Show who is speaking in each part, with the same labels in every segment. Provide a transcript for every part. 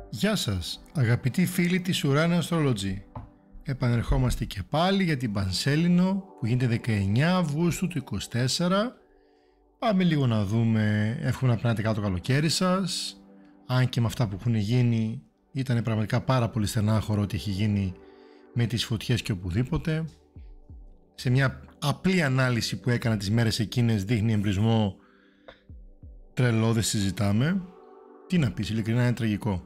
Speaker 1: Γεια σας, αγαπητοί φίλοι της Uranus Astrology. Επανερχόμαστε και πάλι για την Πανσέλινο που γίνεται 19 Αυγούστου του 24. Πάμε λίγο να δούμε, εύχομαι να περνάτε καλά το καλοκαίρι σας. Αν και με αυτά που έχουν γίνει ήταν πραγματικά πάρα πολύ στενάχωρο ότι έχει γίνει με τις φωτιές και οπουδήποτε. Σε μια απλή ανάλυση που έκανα τις μέρες εκείνες δείχνει εμπρισμό τρελό, δεν συζητάμε. Τι να πεις, ειλικρινά είναι τραγικό.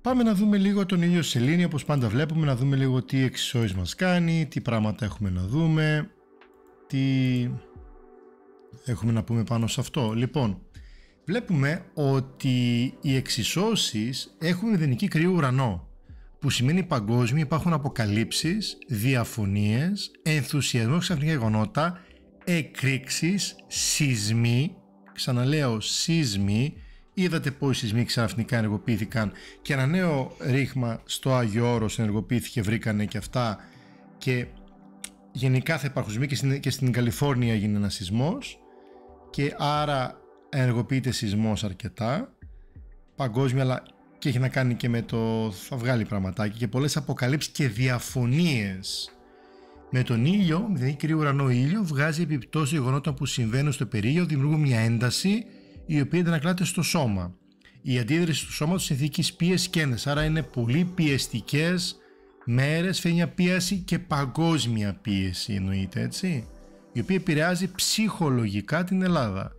Speaker 1: Πάμε να δούμε λίγο τον ήλιο σελήνη, όπως πάντα βλέπουμε, να δούμε λίγο τι εξισώσεις μας κάνει, τι πράγματα έχουμε να δούμε, τι έχουμε να πούμε πάνω σε αυτό. Λοιπόν, βλέπουμε ότι οι εξισώσεις έχουν μηδενική κρύο ουρανό, που σημαίνει παγκόσμια υπάρχουν αποκαλύψεις, διαφωνίες, ενθουσιασμό, ξαφνικά γεγονότα, εκρήξεις, σεισμοί, ξαναλέω σεισμοί. Είδατε πως οι σεισμοί ξαφνικά ενεργοποιήθηκαν και ένα νέο ρήγμα στο Άγιο Όρος ενεργοποιήθηκε, βρήκανε και αυτά, και γενικά θα υπάρχουν σεισμοί και στην Καλιφόρνια έγινε ένα σεισμός και άρα ενεργοποιείται σεισμός αρκετά παγκόσμια, αλλά και έχει να κάνει και με το θα βγάλει πραγματάκι και πολλές αποκαλύψεις και διαφωνίες. Με τον ήλιο, με τον κρύο ουρανό ήλιο, βγάζει επιπτώσεις γεγονότων που συμβαίνουν στο περίγειο, δημιουργούν μια ένταση η οποία αντανακλάται στο σώμα. Η αντίδραση του σώματος συνθήκης πίεσης και ένταση, άρα είναι πολύ πιεστικές μέρες, φέρνει μια πίεση και παγκόσμια πίεση, εννοείται, έτσι, η οποία επηρεάζει ψυχολογικά την Ελλάδα.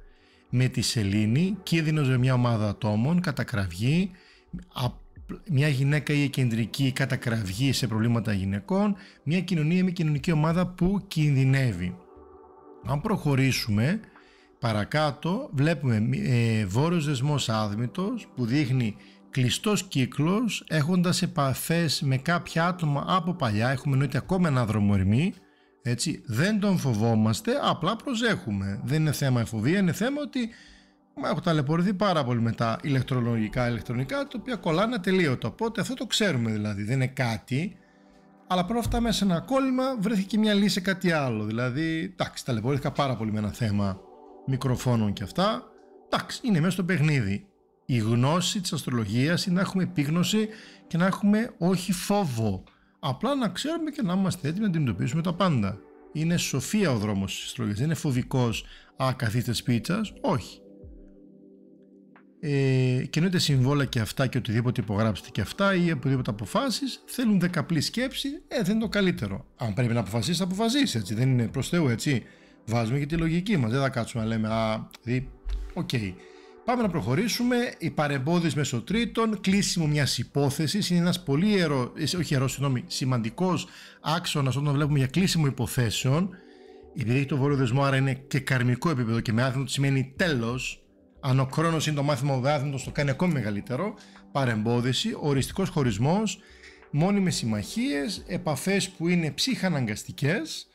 Speaker 1: Με τη σελήνη, κίνδυνος για μια ομάδα ατόμων, κατακραυγή, μια γυναίκα ή κεντρική κατακραυγή σε προβλήματα γυναικών, μια κοινωνία, μια κοινωνική ομάδα που κινδυνεύει. Αν προχωρήσουμε παρακάτω, βλέπουμε βόρειος δεσμός άδμητος που δείχνει κλειστός κύκλος, έχοντας επαφές με κάποια άτομα από παλιά. Έχουμε εννοείται ακόμα ένα δρομοερμή, έτσι, δεν τον φοβόμαστε, απλά προσέχουμε. Δεν είναι θέμα φοβία, είναι θέμα ότι έχω ταλαιπωρηθεί πάρα πολύ με τα ηλεκτρονικά, τα οποία κολλάνε ατελείωτα. Οπότε αυτό το ξέρουμε, δηλαδή δεν είναι κάτι, αλλά πρώτα αυτά μέσα σε ένα κόλλημα βρέθηκε μια λύση σε κάτι άλλο. Δηλαδή, εντάξει, ταλαιπωρήθηκα πάρα πολύ με ένα θέμα μικροφώνων και αυτά. Εντάξει, είναι μέσα στο παιχνίδι. Η γνώση της αστρολογίας είναι να έχουμε επίγνωση και να έχουμε όχι φόβο. Απλά να ξέρουμε και να είμαστε έτοιμοι να αντιμετωπίσουμε τα πάντα. Είναι σοφία ο δρόμος της αστρολογίας. Δεν είναι φοβικός, καθίστε σπίτι σας. Όχι. Και εννοείται συμβόλαια και αυτά και οτιδήποτε υπογράψετε και αυτά ή οποιοδήποτε αποφάσεις θέλουν δεκαπλή σκέψη. Δεν είναι το καλύτερο. Αν πρέπει να αποφασίσεις, θα αποφασίσεις, έτσι. Δεν είναι προς Θεού, έτσι. Βάζουμε και τη λογική μας. Δεν θα κάτσουμε να λέμε οκ. Πάμε να προχωρήσουμε. Η παρεμπόδιση μεσοτρίτων, κλείσιμο μιας υπόθεσης, είναι ένας πολύ σημαντικός άξονας όταν βλέπουμε για κλείσιμο υποθέσεων. Επειδή έχει το βόρειο δεσμό, άρα είναι και καρμικό επίπεδο και με άθμητο σημαίνει τέλος. Αν ο χρόνος είναι το μάθημα, ο άθμητος το κάνει ακόμη μεγαλύτερο. Παρεμπόδιση, οριστικός χωρισμός, μόνιμες συμμαχίες, επαφές που είναι ψυχαναγκαστικές.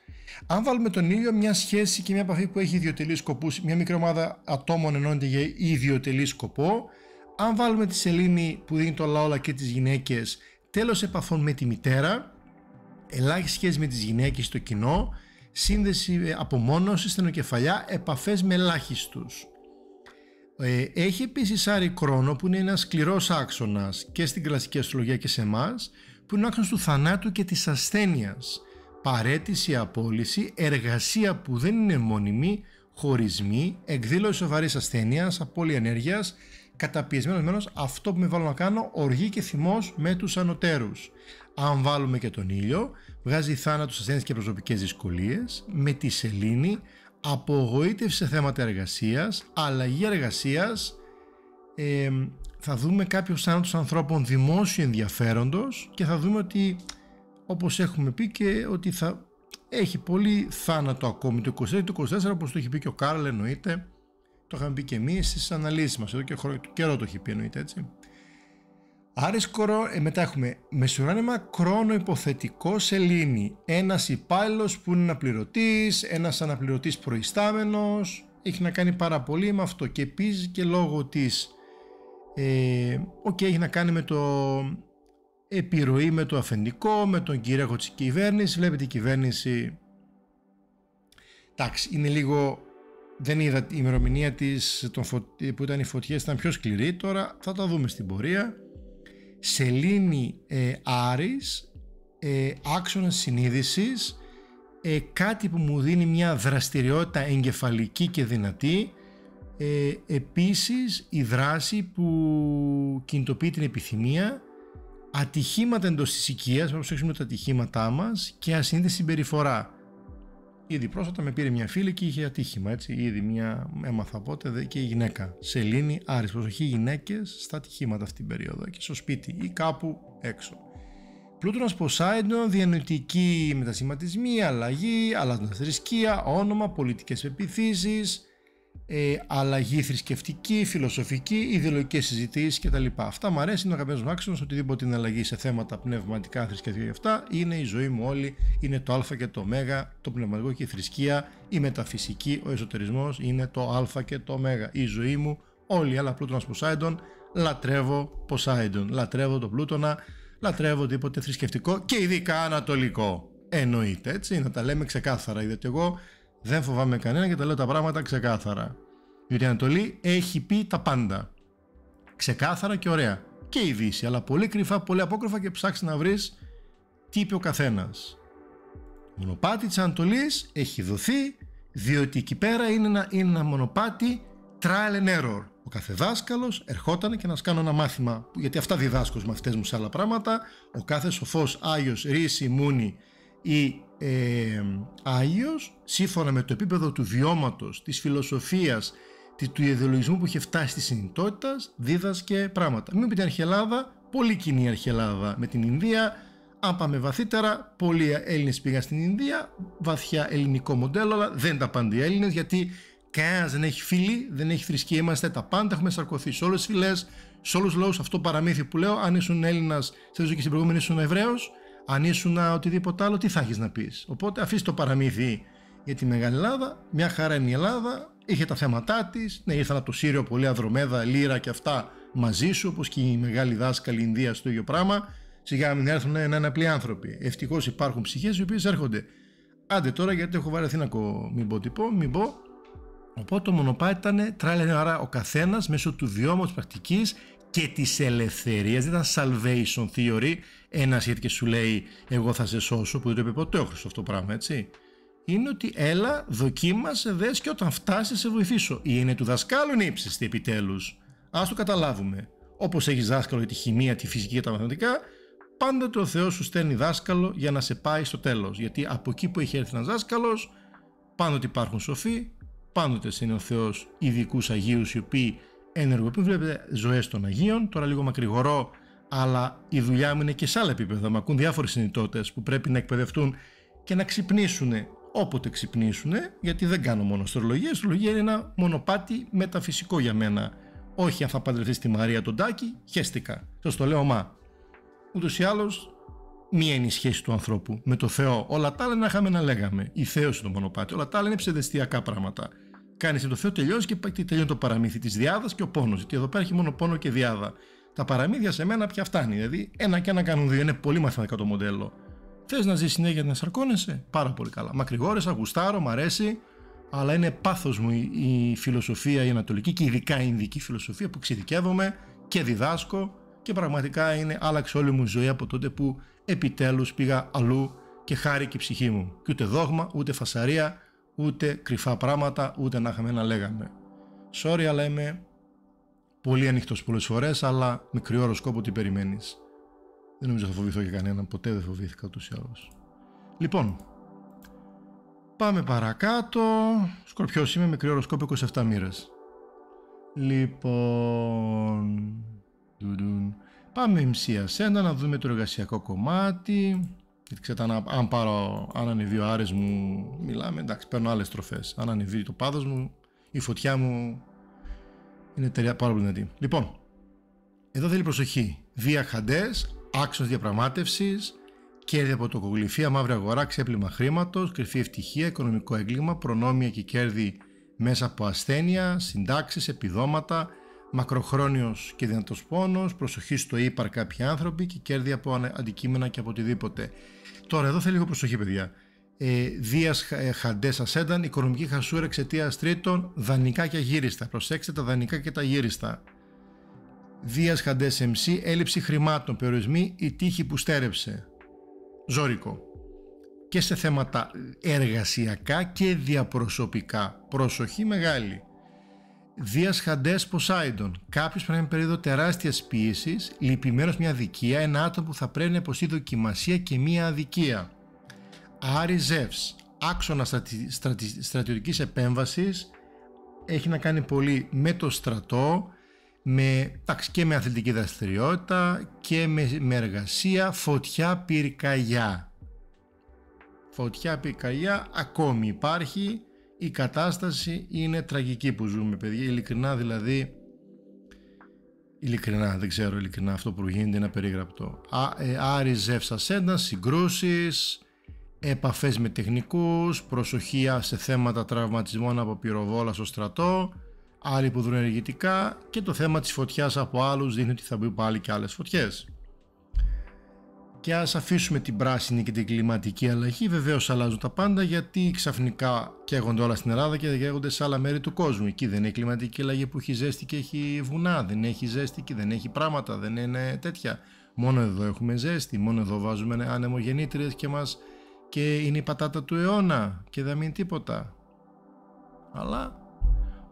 Speaker 1: Αν βάλουμε τον ήλιο, μια σχέση και μια επαφή που έχει ιδιωτελείς σκοπούς, μια μικρή ομάδα ατόμων ενώνεται για ιδιωτελή σκοπό. Αν βάλουμε τη σελήνη που δίνει το λαόλα και τις γυναίκες, τέλος επαφών με τη μητέρα, ελάχιστη σχέση με τις γυναίκες στο κοινό, σύνδεση απομόνωση, στενοκεφαλιά, επαφές με ελάχιστους. Έχει επίσης Άρη Κρόνο που είναι ένας σκληρός άξονας και στην κλασική αστρολογία και σε εμάς, που είναι ο άξονας του θανάτου και της ασθένειας. Παρέτηση, απόλυση, εργασία που δεν είναι μόνιμη, χωρισμοί, εκδήλωση σοβαρής ασθένειας, απώλεια ενέργειας, καταπιεσμένος μένος, αυτό που με βάλω να κάνω, οργή και θυμός με τους ανωτέρους. Αν βάλουμε και τον ήλιο, βγάζει θάνατος, ασθένειες και προσωπικές δυσκολίες. Με τη σελήνη, απογοήτευση σε θέματα εργασίας, αλλαγή εργασίας, θα δούμε κάποιους θάνατους ανθρώπων δημόσιου ενδιαφέροντος και θα δούμε ότι, όπως έχουμε πει, και ότι θα έχει πολύ θάνατο ακόμη το 24, όπως το έχει πει και ο Κάρλ, εννοείται, το είχαμε πει και εμείς στις αναλύσεις μας, εδώ και καιρό το έχει πει, εννοείται, έτσι. Άρης μετά έχουμε μεσουράνημα Κρόνο υποθετικό σελήνη, ένας υπάλληλος που είναι αναπληρωτής, ένας αναπληρωτής προϊστάμενος, έχει να κάνει πάρα πολύ με αυτό και επίσης και λόγω της έχει να κάνει με το επιρροή με το αφεντικό, με τον κυρίαρχο της κυβέρνησης. Βλέπετε η κυβέρνηση, εντάξει, είναι λίγο Δεν είδα η ημερομηνία της που ήταν οι φωτιές, ήταν πιο σκληρή. Τώρα θα τα δούμε στην πορεία. Σελήνη Άρης, άξονας συνείδησης, κάτι που μου δίνει μια δραστηριότητα εγκεφαλική και δυνατή. Επίσης η δράση που κινητοποιεί την επιθυμία, ατυχήματα εντός της οικίας, να προσέξουμε τα ατυχήματά μας, και ασυνείδητη συμπεριφορά. Ήδη πρόσφατα με πήρε μια φίλη και είχε ατύχημα, έτσι. Ήδη έμαθα πότε, και η γυναίκα. Σελήνη Άρης, προσοχή γυναίκες στα ατυχήματα αυτή την περίοδο, και στο σπίτι ή κάπου έξω. Πλούτονας Ποσάιντον, διανοητικοί μετασχηματισμοί, αλλαγή, αλλάζοντας θρησκεία, όνομα, πολιτικές πεποιθήσεις, αλλαγή θρησκευτική, φιλοσοφική, ιδεολογικές συζητήσεις κτλ. Αυτά μου αρέσει, είναι ο αγαπημένος μου άξονας. Οτιδήποτε είναι αλλαγή σε θέματα πνευματικά, θρησκευτικά και αυτά, είναι η ζωή μου όλη, είναι το α και το ω, το πνευματικό και η θρησκεία, η μεταφυσική, ο εσωτερισμός είναι το α και το ω, η ζωή μου όλη. Αλλά Πλούτονας Ποσάιντον, λατρεύω Ποσάιντον, λατρεύω τον Πλούτονα, λατρεύω οτιδήποτε θρησκευτικό και ειδικά ανατολικό. Εννοείται, έτσι, να τα λέμε ξεκάθαρα, γιατί εγώ δεν φοβάμαι κανένα και τα λέω τα πράγματα ξεκάθαρα. Η Ανατολή έχει πει τα πάντα. Ξεκάθαρα και ωραία. Και η Δύση, αλλά πολύ κρυφά, πολύ απόκρυφα, και ψάξει να βρεις τι είπε ο καθένας. Μονοπάτι της Ανατολής έχει δοθεί, διότι εκεί πέρα είναι ένα μονοπάτι trial and error. Ο κάθε δάσκαλος ερχόταν και να κάνω ένα μάθημα, γιατί αυτά διδάσκω στους μαθητές μου σε άλλα πράγματα. Ο κάθε σοφός, Άγιος, Ρίση, Μούνι ή Άγιος, σύμφωνα με το επίπεδο του βιώματος, της φιλοσοφίας, του ιδεολογισμού που είχε φτάσει στη συνειδητότητα, δίδασκε πράγματα. Μην πείτε ΑρχαιΕλλάδα, πολύ κοινή ΑρχαιΕλλάδα με την Ινδία. Αν πάμε βαθύτερα, πολλοί Έλληνες πήγαν στην Ινδία, βαθιά ελληνικό μοντέλο, αλλά δεν τα πάντα οι Έλληνες, γιατί κανένας δεν έχει φίλοι, δεν έχει θρησκεία, είμαστε τα πάντα, έχουμε σαρκωθεί σε όλες τις φυλές, σε όλους τους λόγους. Αυτό παραμύθι που λέω, αν ήσουν Έλληνας, σε και στην προηγούμενη ήσουν Εβραίος, αν ήσουν οτιδήποτε άλλο, τι θα έχεις να πεις? Οπότε αφήστε το παραμύθι για τη Μεγάλη Ελλάδα. Μια χαρά είναι η Ελλάδα, είχε τα θέματά της. Ναι, ήρθαν από το Σύριο πολλοί, Ανδρομέδα, Λύρα και αυτά μαζί σου, όπως και οι μεγάλοι δάσκαλοι Ινδίας, το ίδιο πράγμα. Σιγά μην έρθουν ένα απλοί άνθρωποι. Ευτυχώς υπάρχουν ψυχές οι οποίες έρχονται. Άντε τώρα, γιατί έχω βαρεθεί να μην πω. Οπότε το μονοπάτι ήταν τράλε, άρα ο καθένας μέσω του βιώματος, πρακτικής και της ελευθερίας. Δεν ήταν salvation theory, ένας έρχεται και σου λέει εγώ θα σε σώσω, που δεν το είπε ποτέ ο Χριστός αυτό το πράγμα, έτσι. Είναι ότι έλα, δοκίμασε, δες και όταν φτάσεις σε βοηθήσω. Ή είναι του δασκάλου, είναι ύψιστη επιτέλους. Ας το καταλάβουμε. Όπως έχεις δάσκαλο για τη χημεία, τη φυσική και τα μαθηματικά, πάντοτε ο Θεός σου στέλνει δάσκαλο για να σε πάει στο τέλος. Γιατί από εκεί που έχει έρθει ένας δάσκαλος, πάντοτε υπάρχουν σοφοί, πάντοτε είναι ο Θεός ειδικούς Αγίους οι οποίοι ενεργοποιούν. Βλέπετε ζωές των Αγίων, τώρα λίγο μακρηγορώ, αλλά η δουλειά μου είναι και σε άλλα επίπεδα. Μ' ακούν διάφορες συνειδητότητες που πρέπει να εκπαιδευτούν και να ξυπνήσουν όποτε ξυπνήσουν, γιατί δεν κάνω μόνο αστρολογία. Η αστρολογία είναι ένα μονοπάτι μεταφυσικό για μένα. Όχι αν θα παντρευτείς τη Μαρία τον Τάκη, χέστηκα. Σας το λέω, ούτως ή άλλως, μία είναι η σχέση του ανθρώπου με το Θεό. Όλα τα άλλα να είχαμε να λέγαμε. Η θέωση το μονοπάτι. Όλα τα άλλα είναι ψευδεστιακά πράγματα. Κάνεις με το Θεό, τελειώσει και τελειώνει το παραμύθι της διάδας και ο πόνος. Γιατί εδώ πέρα έχει μόνο πόνο και διάδα. Τα παραμύθια σε μένα πια φτάνει. Δηλαδή, ένα και ένα κάνουν δύο. Είναι πολύ μαθηματικό το μοντέλο. Θες να ζεις συνέχεια να σαρκώνεσαι? Πάρα πολύ καλά. Μακρηγόρησα, γουστάρω, μ' αρέσει. Αλλά είναι πάθος μου η φιλοσοφία η ανατολική και ειδικά η ινδική φιλοσοφία που εξειδικεύομαι και διδάσκω. Και πραγματικά άλλαξε όλη μου η ζωή από τότε που επιτέλους πήγα αλλού και χάρηκε η ψυχή μου. Και ούτε δόγμα, ούτε φασαρία, ούτε κρυφά πράγματα, ούτε να είχαμε να λέγαμε. Sorry, αλλά είμαι πολύ ανοιχτός πολλές φορές, αλλά με κρυό οροσκόπο τι περιμένεις? Δεν νομίζω θα φοβηθώ για κανέναν, ποτέ δεν φοβήθηκα ούτως ή άλλως. Λοιπόν, πάμε παρακάτω. Σκορπιός είμαι, με κρυό οροσκόπο 27 μοίρες. Λοιπόν... Πάμε μισή ασέντα να δούμε το εργασιακό κομμάτι. Γιατί ξέρετε, αν ανεβεί ο Άρης μου, μιλάμε, εντάξει, παίρνω άλλες τροφές. Αν ανεβεί το πάδος μου, η φωτιά μου είναι πάρα πολύ δυνατή. Λοιπόν, εδώ θέλει προσοχή. Διαχαντές, άξονας διαπραγμάτευσης, κέρδη από τοκογλυφία, μαύρη αγορά, ξέπλυμα χρήματος, κρυφή ευτυχία, οικονομικό έγκλημα, προνόμια και κέρδη μέσα από ασθένεια, συντάξεις, επιδόματα, μακροχρόνιος και δυνατός πόνος, προσοχή στο ύπαρ κάποιοι άνθρωποι και κέρδη από αντικείμενα και από οτιδήποτε. Τώρα εδώ θέλει λίγο προσοχή, παιδιά. Δίας Χαντές Ασένταν, οικονομική χασούρα εξαιτίας τρίτων, δανεικά και αγύριστα. Προσέξτε τα δανεικά και τα αγύριστα. Δίας Χαντές MC, έλλειψη χρημάτων, περιορισμοί, η τύχη που στέρεψε. Ζώρικο. Και σε θέματα εργασιακά και διαπροσωπικά. Προσοχή μεγάλη. Δίας Χαντές Ποσάιντον, κάποιος πρέπει να είναι περίοδο τεράστιας πίεσης, λυπημένος μια αδικία, ένα άτομο που θα πρέπει να υποστεί δοκιμασία και μια αδικία. Άρη Ζεύς, άξονα στρατιωτικής επέμβασης, έχει να κάνει πολύ με το στρατό, και με αθλητική δραστηριότητα και με εργασία. Φωτιά πυρκαγιά. Φωτιά πυρκαγιά ακόμη υπάρχει. Η κατάσταση είναι τραγική που ζούμε, παιδιά. Ειλικρινά δηλαδή. Ειλικρινά, δεν ξέρω, ειλικρινά αυτό που γίνεται είναι απερίγραπτο. Άρη Ζεύς Ασέντα, συγκρούσεις, επαφές με τεχνικούς, προσοχή σε θέματα τραυματισμών από πυροβόλα στο στρατό, άλλοι που δρούν ενεργητικά, και το θέμα της φωτιάς από άλλους δείχνει ότι θα μπουν πάλι και άλλες φωτιές. Και ας αφήσουμε την πράσινη και την κλιματική αλλαγή. Βεβαίως αλλάζουν τα πάντα, γιατί ξαφνικά καίγονται όλα στην Ελλάδα και καίγονται σε άλλα μέρη του κόσμου. Εκεί δεν είναι κλιματική αλλαγή που έχει ζέστη και έχει βουνά, δεν έχει ζέστη και δεν έχει πράγματα, δεν είναι τέτοια. Μόνο εδώ έχουμε ζέστη, μόνο εδώ βάζουμε ανεμογεννήτριες και είναι η πατάτα του αιώνα και δεν μείνει τίποτα. Αλλά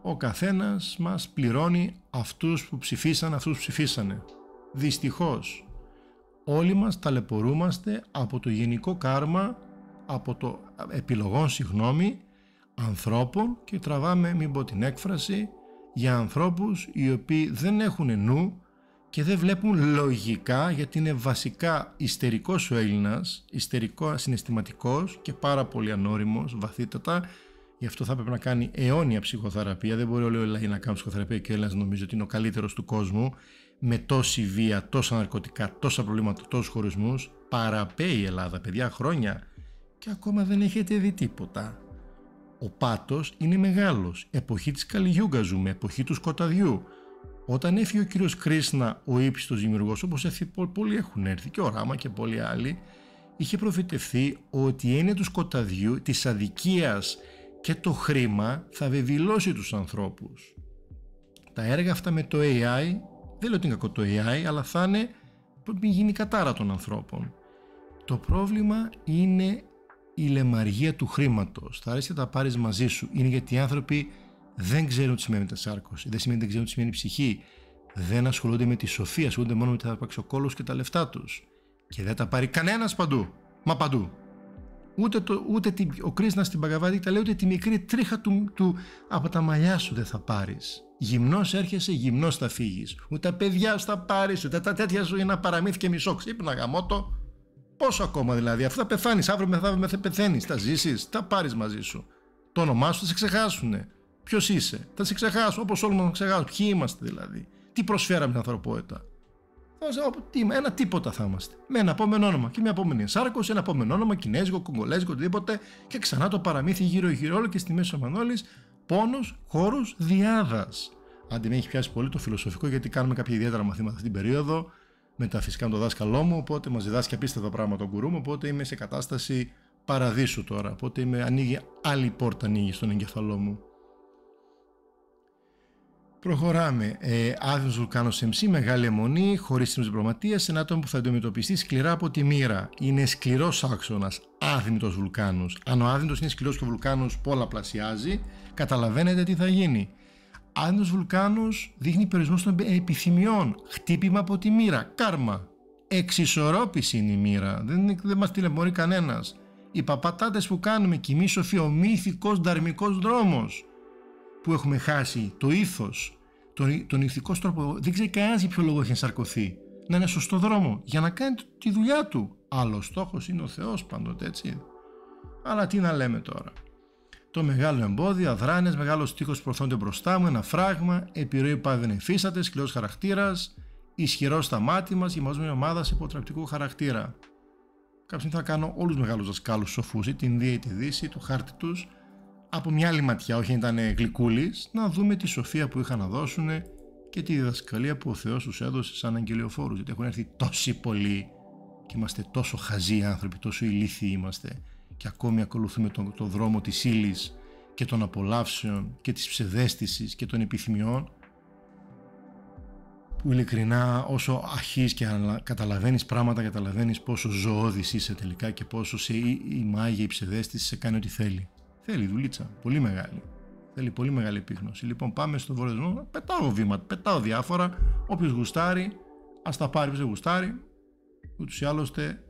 Speaker 1: ο καθένας μας πληρώνει αυτούς που ψηφίσανε. Δυστυχώς όλοι μας ταλαιπωρούμαστε από το γενικό κάρμα, από το επιλογών ανθρώπων, και τραβάμε, μην πω την έκφραση, για ανθρώπους οι οποίοι δεν έχουν νου και δεν βλέπουν λογικά, γιατί είναι βασικά ιστερικός ο Έλληνας, ιστερικό συναισθηματικός και πάρα πολύ ανώριμος βαθύτατα. Γι' αυτό θα πρέπει να κάνει αιώνια ψυχοθεραπεία. Δεν μπορεί όλοι οι λαοί να κάνουν ψυχοθεραπεία και ο Έλληνας νομίζω ότι είναι ο καλύτερος του κόσμου, με τόση βία, τόσα ναρκωτικά, τόσα προβλήματα, τόσους χωρισμούς. Παραπέει η Ελλάδα, παιδιά, χρόνια, και ακόμα δεν έχετε δει τίποτα. Ο πάτος είναι μεγάλος. Εποχή της Καλιγιούγκα ζούμε, εποχή του σκοταδιού. Όταν έφυγε ο κύριος Κρίσνα, ο ύψιστος δημιουργός, όπως πολλοί έχουν έρθει, και ο Ράμα και πολλοί άλλοι, είχε προφητευθεί ότι η έννοια του σκοταδιού, της αδικίας και το χρήμα θα βεβηλώσει τους ανθρώπους. Τα έργα αυτά με το AI, δεν λέω ότι είναι κακό το AI, αλλά θα είναι, μην γίνει κατάρα των ανθρώπων. Το πρόβλημα είναι η λεμαργία του χρήματος. Θα αρέσει να τα πάρεις μαζί σου. Είναι γιατί οι άνθρωποι δεν ξέρουν τι σημαίνει μετασάρκωση, δεν ξέρουν τι σημαίνει ψυχή, δεν ασχολούνται με τη σοφία, ασχολούνται μόνο με τα αρπαξοκόλλους και τα λεφτά τους. Και δεν τα πάρει κανένας παντού. Μα παντού. Ούτε ο Κρίσνας στην Παγκαβάτη τα λέει, ούτε τη μικρή τρίχα από τα μαλλιά σου δεν θα πάρεις. Γυμνός έρχεσαι, γυμνός θα φύγεις. Ούτε τα παιδιά σου θα πάρεις, ούτε τα τέτοια σου είναι ένα παραμύθι και μισό ξύπνα γαμώτο. Πόσο ακόμα δηλαδή, αφού θα πεθάνεις, αύριο μεθαύριο θα πεθαίνεις, θα ζήσεις, θα πάρεις μαζί σου. Το όνομά σου θα σε ξεχάσουνε. Ποιος είσαι, θα σε ξεχάσουν, όπως όλοι μας ξεχάσουν. Ποιοι είμαστε δηλαδή, τι προσφέραμε στην ανθρωπότητα. Ένα τίποτα θα είμαστε. Με ένα επόμενο όνομα και μια επόμενη ενσάρκωση, ένα επόμενο όνομα, κινέζικο, κογκολέζικο, οτιδήποτε, και ξανά το παραμύθι γύρω-γύρω, όλο και στη μέση ο Μανώλης, πόνος, χώρους, διάδας. Άντε με έχει πιάσει πολύ το φιλοσοφικό, γιατί κάνουμε κάποια ιδιαίτερα μαθήματα αυτή την περίοδο, με τα φυσικά με τον δάσκαλό μου, οπότε μας διδάσκει απίστευτα πράγματα ο γκουρού μου, οπότε είμαι σε κατάσταση παραδείσου τώρα, οπότε άλλη πόρτα ανοίγει στον εγκεφαλό μου. Προχωράμε. Άδειος βουλκάνος MC, μεγάλη αιμονή, χωρίς σύμβουλος διπλωματίας, ένα άτομο που θα αντιμετωπιστεί σκληρά από τη μοίρα. Είναι σκληρός άξονας, άδυνητος βουλκάνος. Αν ο άδυνητος είναι σκληρός και ο βουλκάνος πολλαπλασιάζει, καταλαβαίνετε τι θα γίνει. Άδυνητος βουλκάνος δείχνει περιορισμό των επιθυμιών, χτύπημα από τη μοίρα, κάρμα. Εξισορρόπηση είναι η μοίρα, δεν μας τηλεμορεί κανένας. Οι παπατάτες που κάνουμε και η μη σοφία, ο μη ηθικός νταρμικός δρόμος που έχουμε χάσει, το ήθος, τον ηθικό τρόπο, δεν ξέρει κανένας για ποιο λόγο έχει ενσαρκωθεί. Να είναι σωστό δρόμο για να κάνει τη δουλειά του. Άλλος στόχος είναι ο Θεός πάντοτε, έτσι. Αλλά τι να λέμε τώρα. Το μεγάλο εμπόδιο, αδράνειας, μεγάλος τείχος προωθώνται μπροστά μου, ένα φράγμα, επιρροή που δεν εμφύσατε, σκληρός χαρακτήρας, ισχυρός στα μάτια μας, γεμάζουμε μια ομάδα υποτραπτικού χαρακτήρα. Κάποια θα κάνω όλους τους μεγάλους δασκάλους σοφούς, ή την Ινδία ή τη Δύση, το χάρτη τους, από μια άλλη ματιά, όχι ήταν γλυκούλης, να δούμε τη σοφία που είχαν να δώσουν και τη διδασκαλία που ο Θεός τους έδωσε σαν αγγελιοφόρους. Γιατί έχουν έρθει τόσοι πολλοί και είμαστε τόσο χαζοί άνθρωποι, τόσο ηλίθιοι είμαστε. και ακόμη ακολουθούμε τον δρόμο της ύλης και των απολαύσεων και της ψευδαίσθησης και των επιθυμιών, που ειλικρινά όσο αχείς και καταλαβαίνεις πράγματα, καταλαβαίνεις πόσο ζωώδης είσαι τελικά και πόσο η μάγια, η ψευδαίσθηση σε κάνει ό,τι θέλει. Θέλει δουλίτσα, πολύ μεγάλη. Θέλει πολύ μεγάλη επίγνωση. Λοιπόν, πάμε στο βόρειο δεσμό, πετάω βήματα, πετάω διάφορα, όποιος γουστάρει, ας τα πάρει, όποιος δεν γουστάρει. Ούτως ή άλλωστε,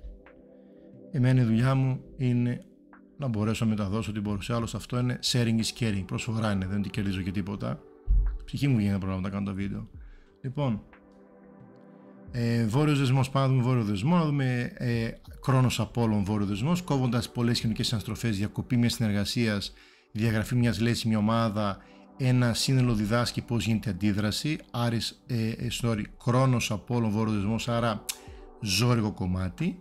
Speaker 1: εμένα η δουλειά μου είναι να μπορέσω να μεταδώσω την πορουσία, άλλωστε αυτό είναι sharing is caring, προσφορά είναι, δεν την κερδίζω και τίποτα. Ψυχή μου γίνεται πρόγραμμα να κάνω τα βίντεο. Λοιπόν, βόρειος δεσμός, πάμε να δούμε βόρειο δεσμό, να δούμε Κρόνος Απόλλων βόρειο δεσμός, κόβοντας πολλές κοινωνικές συναστροφές, διακοπή μιας συνεργασίας, διαγραφή μιας λέσης, μια ομάδα, ένα σύνολο διδάσκει πώς γίνεται αντίδραση, Κρόνος Απόλλων βόρειο δεσμός, άρα ζόρικο κομμάτι.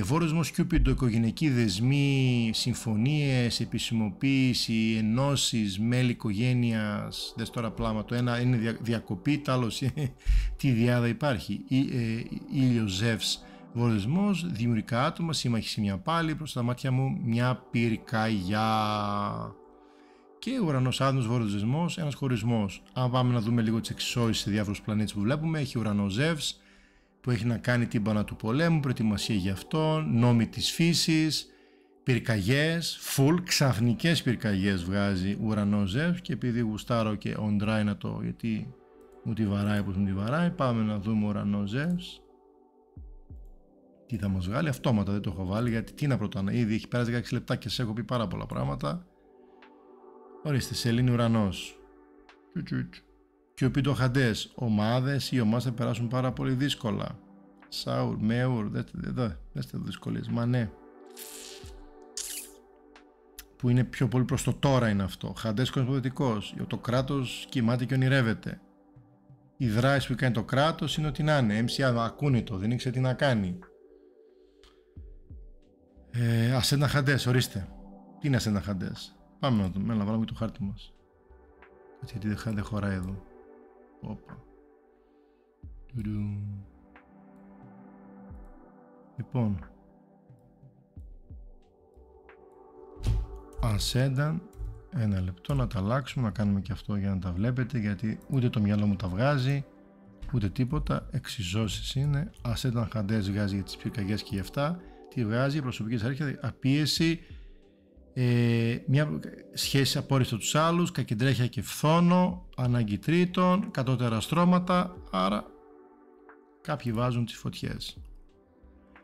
Speaker 1: Βόρειο δεσμός Κιούπιντο, οικογενειακοί δεσμοί, συμφωνίες, επισημοποίηση, ενώσεις, μέλη οικογένειας, δες τώρα πλάμα, το ένα είναι διακοπή, το άλλο τι διάδα υπάρχει. Ήλιος Ζεύς βόρειο δεσμός, δημιουργικά άτομα, σύμμαχοι σημεία πάλι, προς τα μάτια μου μια πυρκαγιά. Και ουρανός Άδμος βόρειο δεσμός, ένας χωρισμός. Αν πάμε να δούμε λίγο τις εξισώσεις σε διάφορους πλανήτες που βλέπουμε, έχει ουρανό Ζεύς, που έχει να κάνει τύμπανα του πολέμου, προετοιμασία για αυτόν, νόμοι της φύσης, πυρκαγιές, ξαφνικές πυρκαγιές βγάζει ουρανό Ζεύς, και επειδή γουστάρω και οντράει να το, γιατί μου τη βαράει όπως μου τη βαράει, πάμε να δούμε ουρανό Ζεύς. Τι θα μας βγάλει, αυτόματα δεν το έχω βάλει, γιατί τι να πρωτάνα, ήδη έχει πέρασει 16 λεπτά και σε έχω πει πάρα πολλά πράγματα. Ορίστε, Σελήνη ουρανός. Κιούπιντο Χαντές, ομάδες, οι ομάδες θα περάσουν πάρα πολύ δύσκολα. Σάουρ, Μέουρ, δέστε δυσκολίες, μα ναι. Που είναι πιο πολύ προς το τώρα είναι αυτό. Χαντές κοσμοθετικός, το κράτος κοιμάται και ονειρεύεται. Η δράση που κάνει το κράτος είναι ότι να είναι, MCA ακούνητο, δεν ήξερε τι να κάνει. Ασέντα Χαντές, ορίστε. Τι είναι Ασέντα Χαντές? Πάμε να δούμε, να βάλουμε το χάρτη μας. Γιατί δεν χωράει εδώ. Όπα. Λοιπόν, Ασένταν, ένα λεπτό να τα αλλάξουμε, να κάνουμε και αυτό για να τα βλέπετε, γιατί ούτε το μυαλό μου τα βγάζει ούτε τίποτα. Εξισώσεις είναι. Ασένταν Χαντές βγάζει για τις πυρκαγιές και για αυτά. Τι βγάζει? Προσωπικές αρχές, απίεση, μια σχέση απόρριστο τους άλλους, κακεντρέχεια και φθόνο, ανάγκη τρίτων, κατώτερα στρώματα, άρα κάποιοι βάζουν τις φωτιές.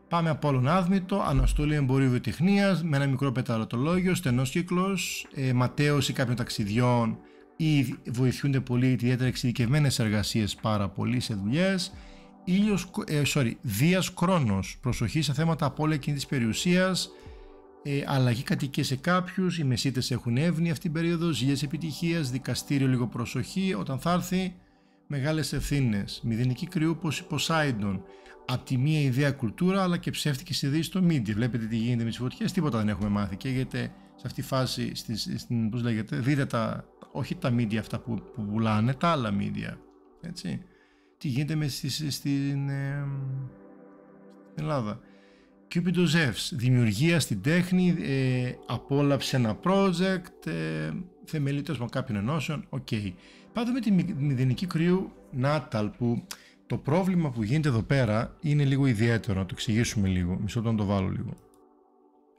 Speaker 1: Πάμε Απόλλων Άδμητο, αναστολή εμπορίου βιοτεχνίας με ένα μικρό πεταρωτολόγιο, στενός κύκλος, ματέωση κάποιων ταξιδιών ή βοηθούνται πολύ ιδιαίτερα εξειδικευμένες εργασίες πάρα πολύ σε δουλειές. Δίας Κρόνος, προσοχή σε θέματα απώλεια κινητής περιουσίας, αλλαγή κατοικία σε κάποιους, οι μεσίτες έχουν εύνοια αυτήν την περίοδο, ζήλιες επιτυχίας, δικαστήριο λίγο προσοχή όταν θα έρθει, μεγάλες ευθύνες, μηδενική κρυού Ποσάιντον, απ' τη μία ιδέα κουλτούρα αλλά και ψεύτικες ειδήσεις στο media. Βλέπετε τι γίνεται με τις φωτιές, τίποτα δεν έχουμε μάθει, και γιατί σε αυτή τη φάση, πώς λέγεται, δείτε όχι τα media αυτά που πουλάνε, τα άλλα media, έτσι. Τι γίνεται στην Ελλάδα. Κιούπιντο Ζεύς, δημιουργία στην τέχνη, απόλαυσε ένα project, θεμελίτες με κάποιων ενώσεων, οκ. Πάμε με τη μηδενική κρυού Νάταλ, που το πρόβλημα που γίνεται εδώ πέρα είναι λίγο ιδιαίτερο, να το εξηγήσουμε λίγο, μισό να το βάλω λίγο.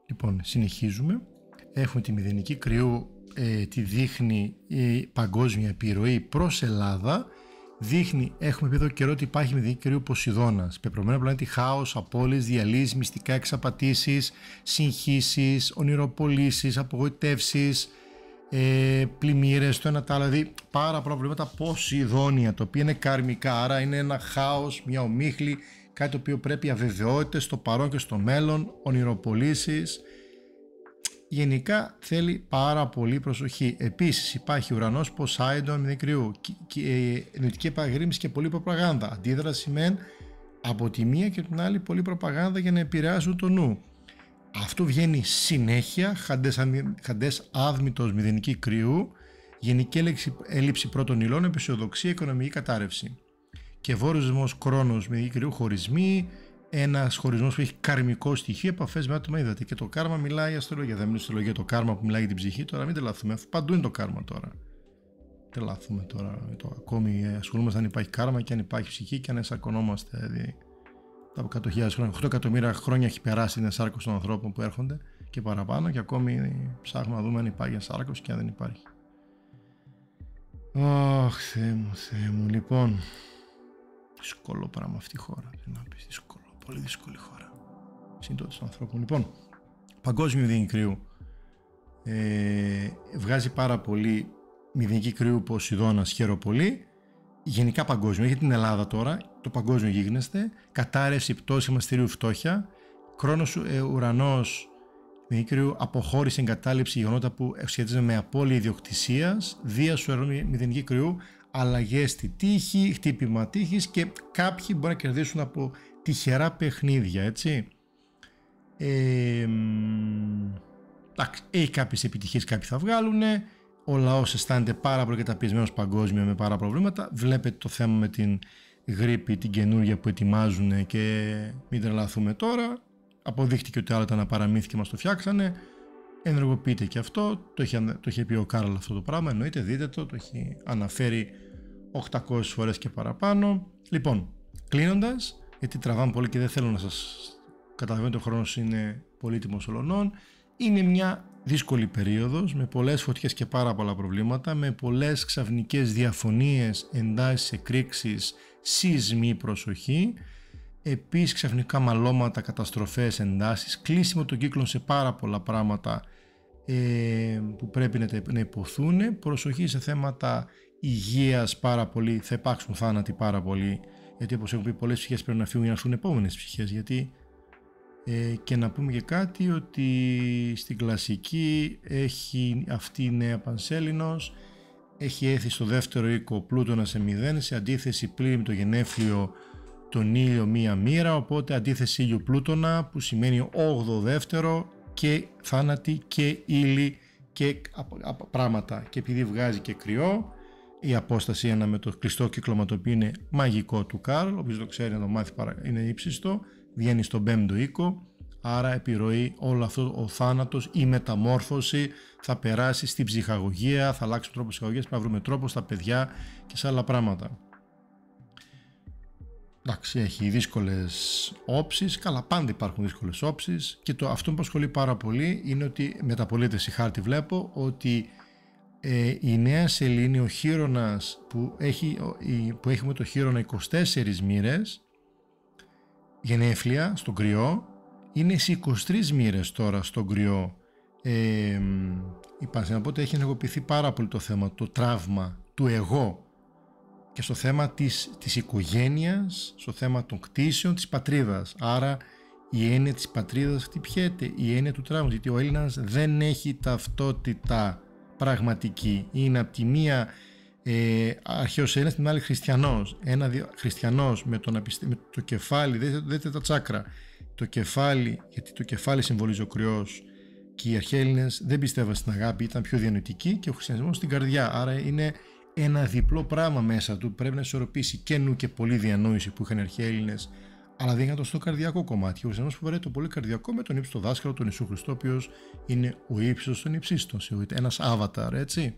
Speaker 1: Λοιπόν, συνεχίζουμε, έχουμε τη μηδενική κρυού, τη δείχνει παγκόσμια επιρροή προς Ελλάδα. Δείχνει, έχουμε πει εδώ καιρό ότι υπάρχει μηδενική κρυού Ποσειδώνας, πεπρωμένο πλανήτη, χάος, απώλειες, διαλύσεις, μυστικά εξαπατήσεις, συγχύσεις, ονειροπολίσεις, απογοητεύσεις, πλημμύρες, το ένα τα άλλο, δηλαδή πάρα πολλά προβλήματα Ποσειδώνια, το οποίο είναι καρμικά, άρα είναι ένα χάος, μια ομίχλη, κάτι το οποίο πρέπει αβεβαιότητες στο παρόν και στο μέλλον, ονειροπολίσεις. Γενικά θέλει πάρα πολύ προσοχή. Επίσης υπάρχει ουρανός Ποσάιντον μηδενική κρυού, νοητική επαγρύπνηση και πολλή προπαγάνδα. Αντίδραση μεν από τη μία και την άλλη πολλή προπαγάνδα για να επηρεάσουν το νου. Αυτό βγαίνει συνέχεια. Χαντές Άδμητος μηδενική κρυού, γενική έλλειψη πρώτων υλών, επισιοδοξία, οικονομική κατάρρευση. Και βόρειος δεσμός Κρόνος μηδενική κρυού, χωρισμοί, ένας χωρισμός που έχει καρμικό στοιχείο, επαφές με άτομα, είδατε. Και το κάρμα μιλάει η αστρολογία. Δεν μιλάει η αστρολογία το κάρμα που μιλάει για την ψυχή. Τώρα μην τρελαθούμε, αφού παντού είναι το κάρμα τώρα. Τρελαθούμε τώρα. Ακόμη ασχολούμαστε αν υπάρχει κάρμα και αν υπάρχει ψυχή και αν ενσαρκωνόμαστε. Δηλαδή, τα 100.000 χρόνια, 8 εκατομμύρια χρόνια έχει περάσει την ενσάρκωση των ανθρώπων που έρχονται και παραπάνω, και ακόμη ψάχνουμε να δούμε αν υπάρχει ενσάρκωση και αν δεν υπάρχει. Αχ, Θεέ μου, λοιπόν. Δύσκολο πράγμα αυτή η χώρα. Τι να πεις, δύσκολο. Πολύ δύσκολη χώρα. Συντότηση των ανθρώπων. Λοιπόν, παγκόσμιο μηδενική κρύου. Βγάζει πάρα πολύ μηδενική κρύου Ποσειδώνας, χαίρο πολύ. Γενικά παγκόσμιο. Για την Ελλάδα τώρα, το παγκόσμιο γίγνεσθε. Κατάρρευση, πτώση μαστηρίου, φτώχεια. Χρόνος ουρανός μηδενική κρύου, αποχώρηση, εγκατάλειψη, γεγονότα που σχετίζονται με απώλεια ιδιοκτησίας. Δία σου μηδενική κρύου. Αλλαγές στη τύχη, χτύπημα τύχης, και κάποιοι μπορεί να κερδίσουν από τυχερά παιχνίδια, έτσι. Έχει κάποιες επιτυχίες, κάποιοι θα βγάλουν. Ο λαός αισθάνεται πάρα πολύ καταπιεσμένος παγκόσμια με πάρα προβλήματα. Βλέπετε το θέμα με την γρίπη, την καινούργια που ετοιμάζουν, και μην τρελαθούμε τώρα. Αποδείχτηκε ότι άλλο ήταν ένα παραμύθι και μας το φτιάξανε. Ενεργοποιείται και αυτό. Το είχε πει ο Κάρλ αυτό το πράγμα. Εννοείται, δείτε το έχει αναφέρει 800 φορές και παραπάνω. Λοιπόν, κλείνοντας, γιατί τραβάμε πολύ και δεν θέλω να σας καταλαβαίνετε, ο χρόνος είναι πολύτιμος ολονών. Είναι μια δύσκολη περίοδος με πολλές φωτιές και πάρα πολλά προβλήματα, με πολλές ξαφνικές διαφωνίες, εντάσεις, εκρήξεις, σεισμοί, προσοχή. Επίσης ξαφνικά μαλώματα, καταστροφές, εντάσεις, κλείσιμο των κύκλων σε πάρα πολλά πράγματα που πρέπει να υποθούν. Προσοχή σε θέματα υγείας πάρα πολύ, θα υπάρξουν θάνατοι πάρα πολύ, γιατί όπως έχω πει πολλές ψυχές πρέπει να φύγουν για να έρθουν επόμενες ψυχές, γιατί και να πούμε και κάτι, ότι στην κλασική έχει αυτή η νέα Πανσέλινος, έχει έρθει στο δεύτερο οίκο Πλούτονα σε 0, σε αντίθεση πλήρη με το γενέφλιο τον ήλιο μία μοίρα, οπότε αντίθεση ήλιου Πλούτονα, που σημαίνει 8ο δεύτερο, και θάνατη και ήλι και πράγματα, και επειδή βγάζει και κρυό, η απόσταση ένα με το κλειστό κύκλωμα, το οποίο είναι μαγικό του Καρλ, όποιος το ξέρει να το μάθει, είναι ύψιστο, βγαίνει στον 5ο οίκο, άρα επιρροή όλο αυτό, ο θάνατος, η μεταμόρφωση θα περάσει στην ψυχαγωγία, θα αλλάξει ο τρόπος ψυχαγωγίας, θα βρούμε τρόπο στα παιδιά και σε άλλα πράγματα. Εντάξει, έχει δύσκολες όψεις, καλά πάντα υπάρχουν δύσκολες όψεις, και αυτό που ασχολεί πάρα πολύ είναι ότι μεταπολίτευση χάρτη βλέπω ότι η νέα σελήνη, ο χείρονας που έχουμε το χείρονα 24 μοίρες γενέφλια στον κρυό, είναι σε 23 μοίρες τώρα στον κρυό. Οπότε έχει ενεργοποιηθεί πάρα πολύ το θέμα, το τραύμα του εγώ, και στο θέμα της οικογένειας, στο θέμα των κτήσεων της πατρίδας. Άρα η έννοια της πατρίδας χτυπιέται, η έννοια του τραύματος, γιατί ο Έλληνας δεν έχει ταυτότητα πραγματική. Είναι από τη μία αρχαίος Έλληνας, την άλλη χριστιανός. Χριστιανός με το κεφάλι, δείτε τα τσάκρα, το κεφάλι, γιατί το κεφάλι συμβολίζει ο κρυός, και οι αρχαίοι Έλληνες δεν πιστεύαν στην αγάπη, ήταν πιο διανοητικοί, και ο χριστιανισμός στην καρδιά. Άρα είναι ένα διπλό πράγμα μέσα του, πρέπει να ισορροπήσει και νου και πολύ διανόηση που είχαν οι αρχαίοι Έλληνες, αλλά δεν είχαν το στο καρδιακό κομμάτι. Ο χριστιανισμός που βαράει το πολύ καρδιακό με τον ύψιστο δάσκαλο, τον Ιησού Χριστό, ο οποίος είναι ο ύψιστος των υψίστων, ένας avatar, έτσι.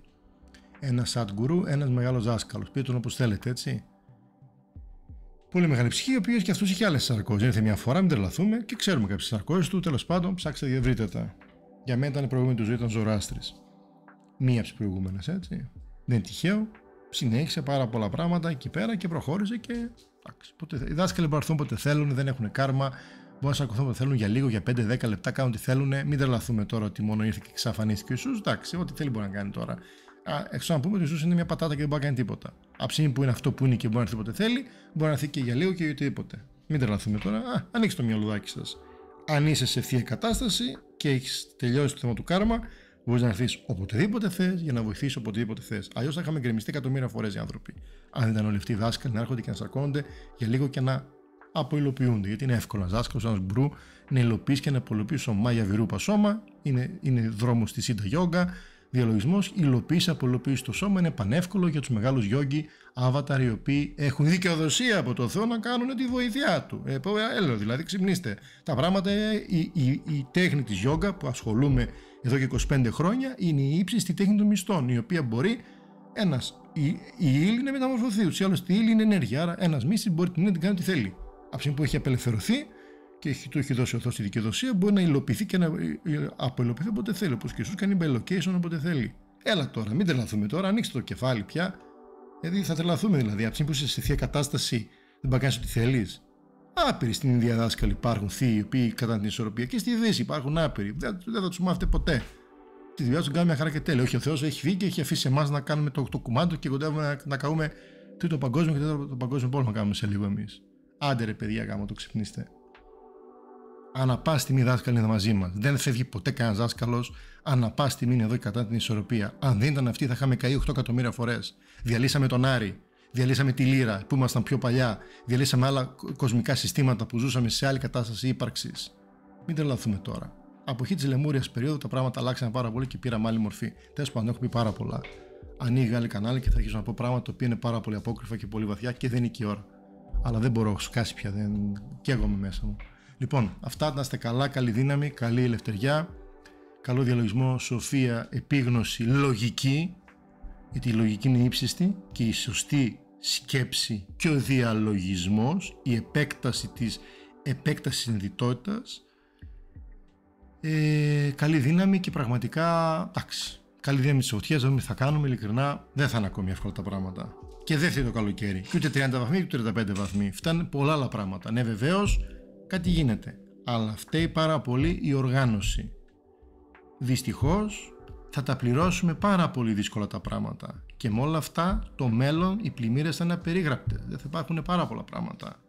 Speaker 1: Ένας Σαντγκουρού, ένας μεγάλος δάσκαλος. Πείτε τον όπως θέλετε, έτσι. Πολύ μεγάλη ψυχή, ο οποίος και αυτός είχε άλλες σαρκώσεις. Ήρθε μια φορά, μην τρελαθούμε, και ξέρουμε κάποιες σαρκώσεις του. Τέλος πάντων, ψάξτε, διαβρείτε τα. Για μένα ήταν η προηγούμενη του ζωή, ήταν Ζωράστρης. Μία από τις προηγούμενες, έτσι. Δεν είναι τυχαίο. Συνέχισε πάρα πολλά πράγματα εκεί πέρα και προχώρησε, και οι δάσκαλοι μπορούν να έρθουν όποτε θέλουν, δεν έχουν κάρμα. Μπορούν να σαρκωθούν όποτε θέλουν, για λίγο, για 5-10 λεπτά, κάνουν τι θέλουν. Μην τρελαθούμε τώρα ότι μόνο ήρθε και εξαφανίστηκε ο Ιησούς. Εντάξει, ό,τι θέλει μπορεί να κάνει τώρα. Εξω να πούμε ότι ο Ιησούς είναι μια πατάτα και δεν μπορεί να κάνει τίποτα. Αψίνη που είναι αυτό που είναι και μπορεί να έρθει όποτε θέλει, μπορεί να έρθει και για λίγο και οτιδήποτε. Μην τρελαθούμε τώρα. Ανοίξτε το μυαλουδάκι σας. Αν είσαι σε ευθεία κατάσταση και έχεις τελειώσει το θέμα του κάρμα, μπορείς να έρθεις οποτεδήποτε θες για να βοηθήσεις οποτεδήποτε θες. Αλλιώς θα είχαμε γκρεμιστεί εκατομμύρια φορές οι άνθρωποι. Αν δεν ήταν όλοι αυτοί οι δάσκαλοι να έρχονται και να σαρκώνονται για λίγο και να αποϊλοποιούνται. Γιατί είναι εύκολο ένας δάσκαλος, ένας γκουρού, να υλοποιήσει και να απολοποιήσει σώμα για βιρούπα σώμα. Είναι δρόμος στη Σίντα Γιόγκα. διαλογισμός, υλοποίηση, απολοποίηση στο σώμα είναι πανεύκολο για τους μεγάλους γιόγκι, avatar, οι οποίοι έχουν δικαιοδοσία από το Θεό να κάνουν τη βοήθειά του. Έλεω δηλαδή, ξυπνήστε. Τα πράγματα, η τέχνη της γιόγκα που ασχολούμαι εδώ και 25 χρόνια είναι η ύψιστη τέχνη των μυστών, η οποία μπορεί η ύλη να μεταμορφωθεί. Ούτως ή άλλως η ύλη είναι ενέργεια, άρα ένας μύστης μπορεί την να κάνει ό,τι θέλει. Από τη στιγμή που έχει απελευθερωθεί και του έχει δώσει ο Θεός τη δικαιοδοσία, μπορεί να υλοποιηθεί και να αποελοποιηθεί όποτε θέλει. Όπως και Ιησούς κάνει bilocation όποτε θέλει. Έλα τώρα, μην τρελαθούμε τώρα, ανοίξτε το κεφάλι πια. Γιατί θα τρελαθούμε δηλαδή. Από τη στιγμή που είσαι σε θεία κατάσταση, δεν πάει να κάνει ό,τι θέλει. Άπειροι στην Ινδία δάσκαλοι υπάρχουν, θείοι, οι οποίοι κατά την ισορροπία, και στη Δύση υπάρχουν άπειροι. Δεν θα του μάθετε ποτέ. Τη δουλειά του κάνουμε μια χαρά και τέλεια. Όχι, ο Θεός έχει βγει και έχει αφήσει εμάς να κάνουμε το κουμάντο και κοντεύουμε να καούμε τρίτο παγκόσμιο και τέταρτο παγκόσμιο πόλεμο να κάνουμε σε λίγο εμείς. Άντε ρε παιδιά, γάμο το ξυπνήστε. Ανά πάση στιγμή δάσκαλοι είναι μαζί μας. Δεν φεύγει ποτέ κανένας δάσκαλος. Ανά πάση στιγμή είναι εδώ κατά την ισορροπία. Αν δεν ήταν αυτοί, θα είχαμε καεί 8 εκατομμύρια φορές. Διαλύσαμε τον Άρη. Διαλύσαμε τη Λύρα που ήμασταν πιο παλιά. Διαλύσαμε άλλα κοσμικά συστήματα που ζούσαμε σε άλλη κατάσταση ύπαρξης. Μην τρελαθούμε τώρα. Από εκεί τη Λεμούριας περίοδου τα πράγματα αλλάξαν πάρα πολύ και πήραμε άλλη μορφή. Τέλος πάντων, έχω πει πάρα πολλά. Ανοίγει άλλη κανάλι και θα αρχίσω να πω πράγματα τα οποία είναι πάρα πολύ απόκριφα και πολύ βαθιά και δεν είναι και η ώρα. Αλλά δεν μπορώ, σκάσει πια, δεν καίγομαι μέσα μου. Λοιπόν, αυτά, να είστε καλά, καλή δύναμη, καλή ελευθεριά, καλό διαλογισμό, σοφία, επίγνωση, λογική, γιατί η λογική είναι ύψιστη και η σωστή σκέψη και ο διαλογισμός, η επέκταση της συνειδητότητας. Καλή δύναμη και πραγματικά, εντάξει, καλή δύναμη της φωτιάς, δεν θα κάνουμε, ειλικρινά, δεν θα είναι ακόμη εύκολα τα πράγματα. Και δεν φταίει το καλοκαίρι, και ούτε 30 βαθμοί, ούτε 35 βαθμοί, φτάνουν πολλά άλλα πράγματα. Ναι, βεβαίως, κάτι γίνεται, αλλά φταίει πάρα πολύ η οργάνωση. Δυστυχώς θα τα πληρώσουμε πάρα πολύ δύσκολα τα πράγματα και με όλα αυτά το μέλλον, οι πλημμύρες θα είναι απερίγραπτες, δεν θα υπάρχουν πάρα πολλά πράγματα.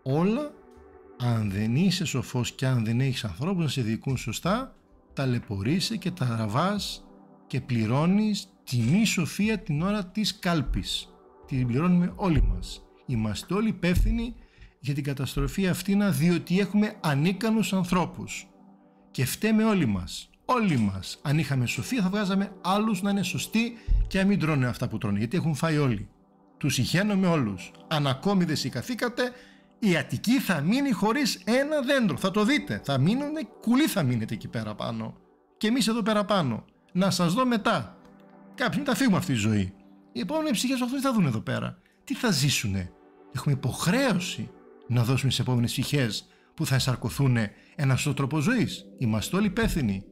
Speaker 1: Όλα, αν δεν είσαι σοφός και αν δεν έχεις ανθρώπους να σε διοικούν σωστά, ταλαιπωρείσαι και τα ραβάς και πληρώνεις τη μη σοφία την ώρα της κάλπης. Την πληρώνουμε όλοι μας. Είμαστε όλοι υπεύθυνοι για την καταστροφή αυτήν, διότι έχουμε ανίκανους ανθρώπους. Και φταίμε όλοι μας. Όλοι μας. Αν είχαμε σοφία θα βγάζαμε άλλους να είναι σωστοί και να μην τρώνε αυτά που τρώνε. Γιατί έχουν φάει όλοι. Τους συχαίνομαι όλους. Αν ακόμη δεν σηκαθήκατε, η Αττική θα μείνει χωρίς ένα δέντρο. Θα το δείτε. Θα μείνουνε, κουλή θα μείνετε εκεί πέρα πάνω. Και εμείς εδώ πέρα πάνω. Να σας δω μετά. Κάποιοι μην τα φύγουμε αυτή τη ζωή. Οι επόμενοι ψυχές αυτούς τι θα δουν εδώ πέρα. Τι θα ζήσουνε. Έχουμε υποχρέωση να δώσουμε στις επόμενες ψυχές που θα ενσαρκωθούν ένα σωστό τρόπο ζωής. Είμαστε όλοι υπεύθυνοι.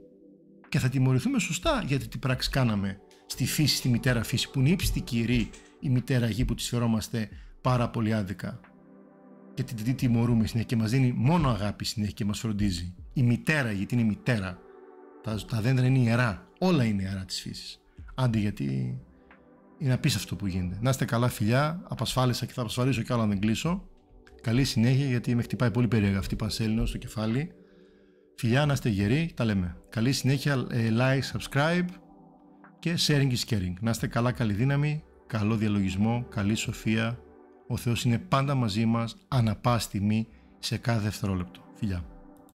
Speaker 1: Και θα τιμωρηθούμε σωστά γιατί τι πράξη κάναμε στη φύση, στη μητέρα φύση, που είναι ύψιστη κυρί, η μητέρα γη που τη φερόμαστε πάρα πολύ άδικα. Και την τιμωρούμε συνέχεια και μας δίνει μόνο αγάπη συνέχεια και μας φροντίζει. Η μητέρα, γιατί είναι η μητέρα. Τα δέντρα είναι ιερά. Όλα είναι ιερά της φύσης. Άντε, γιατί είναι απίστευτο που γίνεται. Να είστε καλά, φιλιά. Απασφάλισα και θα απασφαλίσω κι άλλο αν δεν κλείσω. Καλή συνέχεια, γιατί με χτυπάει πολύ περίεργα αυτή η πανσέλινο στο κεφάλι. Φιλιά, να είστε γεροί. Τα λέμε. Καλή συνέχεια. Like, subscribe και sharing is caring. Να είστε καλά, καλή δύναμη, καλό διαλογισμό, καλή σοφία. Ο Θεός είναι πάντα μαζί μας, ανά πάση στιγμή, σε κάθε δευτερόλεπτο. Φιλιά.